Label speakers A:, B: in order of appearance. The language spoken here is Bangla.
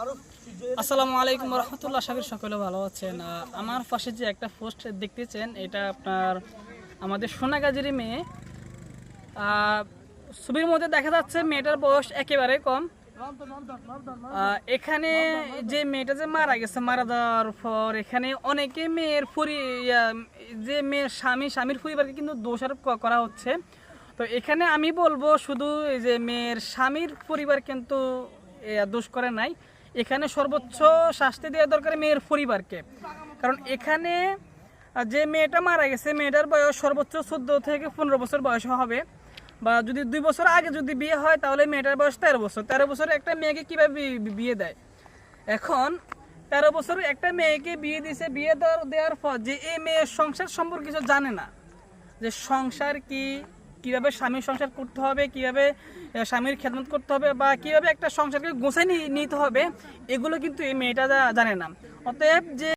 A: আসসালামু আলাইকুম রহমতুল্লাহ। আশা করি সকলে ভালো আছেন। আমার পাশে যে একটা পোস্ট দেখতেছেন, এটা আপনার আমাদের সোনাগাজীর মেয়ে। ছবির মধ্যে দেখা যাচ্ছে মেয়েটার বয়স একেবারে কম। এখানে যে মেয়েটা যে মারা গেছে, মারা যাওয়ার পর এখানে অনেকে মেয়ের যে মেয়ের স্বামীর পরিবারকে কিন্তু দোষারোপ করা হচ্ছে। তো এখানে আমি বলবো শুধু এই যে মেয়ের স্বামীর পরিবার কিন্তু দোষ করে নাই, এখানে সর্বোচ্চ শাস্তি দেওয়া দরকার মেয়ের পরিবারকে। কারণ এখানে যে মেয়েটা মারা গেছে, মেয়েটার বয়স সর্বোচ্চ 14 থেকে 15 বছর বয়স হবে, বা যদি 2 বছর আগে যদি বিয়ে হয় তাহলে মেয়েটার বয়স 13 বছর। 13 বছরে একটা মেয়েকে কীভাবে বিয়ে দেয়? এখন 13 বছর একটা মেয়েকে বিয়ে দিছে, বিয়ে দেওয়ার পর যে এই মেয়ের সংসার সম্পর্কে কিছু জানে না, যে সংসার কি, কিভাবে স্বামীর সংসার করতে হবে, কিভাবে স্বামীর খেদমত করতে হবে, বা কিভাবে একটা সংসারকে গোছায় নিতে হবে, এগুলো কিন্তু এই মেয়েটা জানে না। অতএব যে